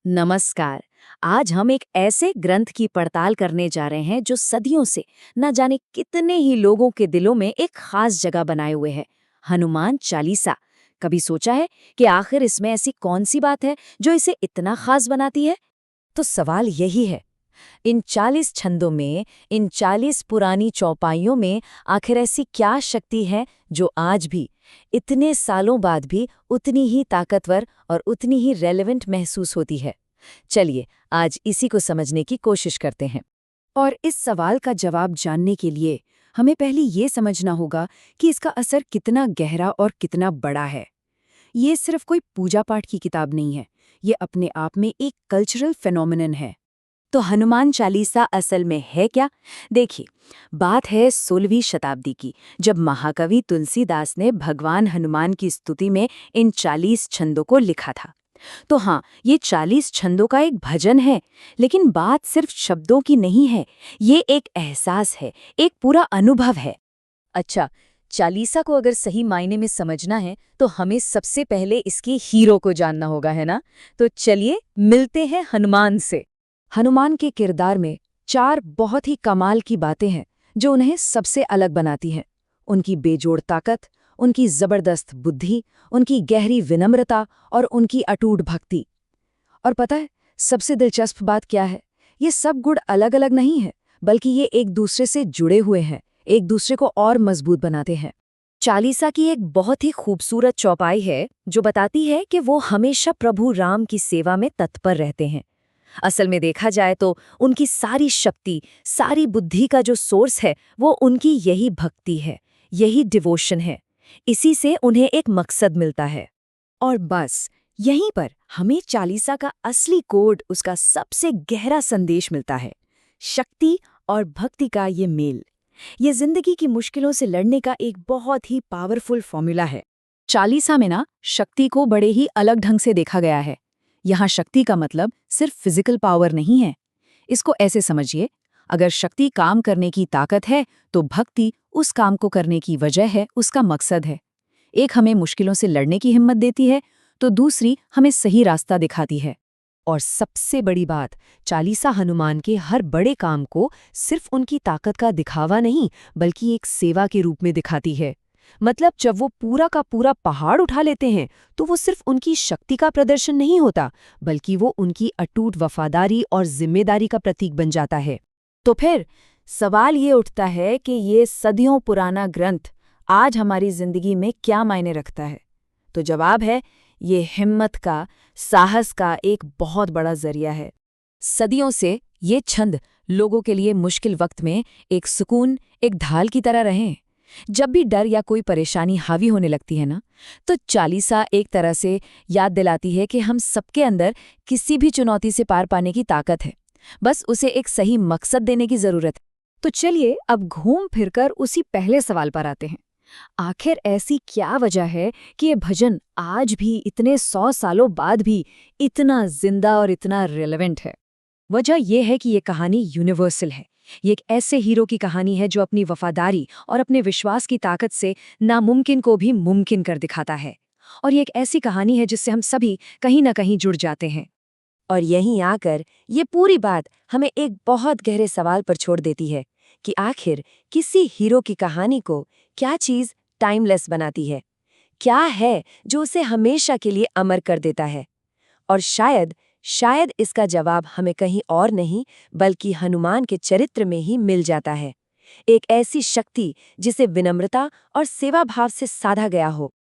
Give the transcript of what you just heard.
नमस्कार। आज हम एक ऐसे ग्रंथ की पड़ताल करने जा रहे हैं जो सदियों से न जाने कितने ही लोगों के दिलों में एक खास जगह बनाए हुए है। हनुमान चालीसा। कभी सोचा है कि आखिर इसमें ऐसी कौन सी बात है जो इसे इतना खास बनाती है? तो सवाल यही है, इन 40 छंदों में, इन 40 पुरानी चौपाइयों में आखिर ऐसी क्या शक्ति है जो आज भी, इतने सालों बाद भी उतनी ही ताकतवर और उतनी ही रेलेवेंट महसूस होती है। चलिए आज इसी को समझने की कोशिश करते हैं। और इस सवाल का जवाब जानने के लिए हमें पहले ये समझना होगा कि इसका असर कितना गहरा और कितना बड़ा है। ये सिर्फ कोई पूजा पाठ की किताब नहीं है, ये अपने आप में एक कल्चरल फेनोमेनन है। तो हनुमान चालीसा असल में है क्या? देखिए, बात है 16वीं शताब्दी की, जब महाकवि तुलसीदास ने भगवान हनुमान की स्तुति में इन 40 छंदों को लिखा था। तो हाँ, ये 40 छंदों का एक भजन है, लेकिन बात सिर्फ शब्दों की नहीं है, ये एक एहसास है, एक पूरा अनुभव है। अच्छा, चालीसा को अगर सही मायने में समझना है तो हमें सबसे पहले इसके हीरो को जानना होगा, है ना? तो चलिए मिलते हैं हनुमान से। हनुमान के किरदार में 4 बहुत ही कमाल की बातें हैं जो उन्हें सबसे अलग बनाती हैं। उनकी बेजोड़ ताकत, उनकी जबरदस्त बुद्धि, उनकी गहरी विनम्रता और उनकी अटूट भक्ति। और पता है, सबसे दिलचस्प बात क्या है? ये सब गुण अलग अलग नहीं है, बल्कि ये एक दूसरे से जुड़े हुए हैं, एक दूसरे को और मजबूत बनाते हैं। चालीसा की एक बहुत ही खूबसूरत चौपाई है जो बताती है कि वो हमेशा प्रभु राम की सेवा में तत्पर रहते हैं। असल में देखा जाए तो उनकी सारी शक्ति, सारी बुद्धि का जो सोर्स है, वो उनकी यही भक्ति है, यही डिवोशन है। इसी से उन्हें एक मकसद मिलता है। और बस यहीं पर हमें चालीसा का असली कोड, उसका सबसे गहरा संदेश मिलता है। शक्ति और भक्ति का ये मेल, ये जिंदगी की मुश्किलों से लड़ने का एक बहुत ही पावरफुल फॉर्मूला है। चालीसा में ना शक्ति को बड़े ही अलग ढंग से देखा गया है। यहाँ शक्ति का मतलब सिर्फ फिजिकल पावर नहीं है। इसको ऐसे समझिए, अगर शक्ति काम करने की ताकत है तो भक्ति उस काम को करने की वजह है, उसका मकसद है। एक हमें मुश्किलों से लड़ने की हिम्मत देती है तो दूसरी हमें सही रास्ता दिखाती है। और सबसे बड़ी बात, चालीसा हनुमान के हर बड़े काम को सिर्फ उनकी ताकत का दिखावा नहीं, बल्कि एक सेवा के रूप में दिखाती है। मतलब जब वो पूरा का पूरा पहाड़ उठा लेते हैं तो वो सिर्फ उनकी शक्ति का प्रदर्शन नहीं होता, बल्कि वो उनकी अटूट वफादारी और जिम्मेदारी का प्रतीक बन जाता है। तो फिर सवाल ये उठता है कि ये सदियों पुराना ग्रंथ आज हमारी जिंदगी में क्या मायने रखता है? तो जवाब है, ये हिम्मत का, साहस का एक बहुत बड़ा जरिया है। सदियों से ये छंद लोगों के लिए मुश्किल वक्त में एक सुकून, एक ढाल की तरह रहे। जब भी डर या कोई परेशानी हावी होने लगती है ना, तो चालीसा एक तरह से याद दिलाती है कि हम सबके अंदर किसी भी चुनौती से पार पाने की ताकत है, बस उसे एक सही मकसद देने की जरूरत है। तो चलिए अब घूम फिरकर उसी पहले सवाल पर आते हैं। आखिर ऐसी क्या वजह है कि ये भजन आज भी, इतने 100 सालों बाद भी इतना जिंदा और इतना रिलेवेंट है? वजह यह है कि ये कहानी यूनिवर्सल है। ये एक ऐसे हीरो की कहानी है जो अपनी वफादारी और अपने विश्वास की ताकत से नामुमकिन को भी मुमकिन कर दिखाता है। और ये एक ऐसी कहानी है जिससे हम सभी कहीं ना कहीं जुड़ जाते हैं। और यहीं आकर ये पूरी बात हमें एक बहुत गहरे सवाल पर छोड़ देती है कि आखिर किसी हीरो की कहानी को क्या चीज़ टाइमलेस बनाती है? क्या है जो उसे हमेशा के लिए अमर कर देता है? और शायद इसका जवाब हमें कहीं और नहीं, बल्कि हनुमान के चरित्र में ही मिल जाता है। एक ऐसी शक्ति जिसे विनम्रता और सेवा भाव से साधा गया हो,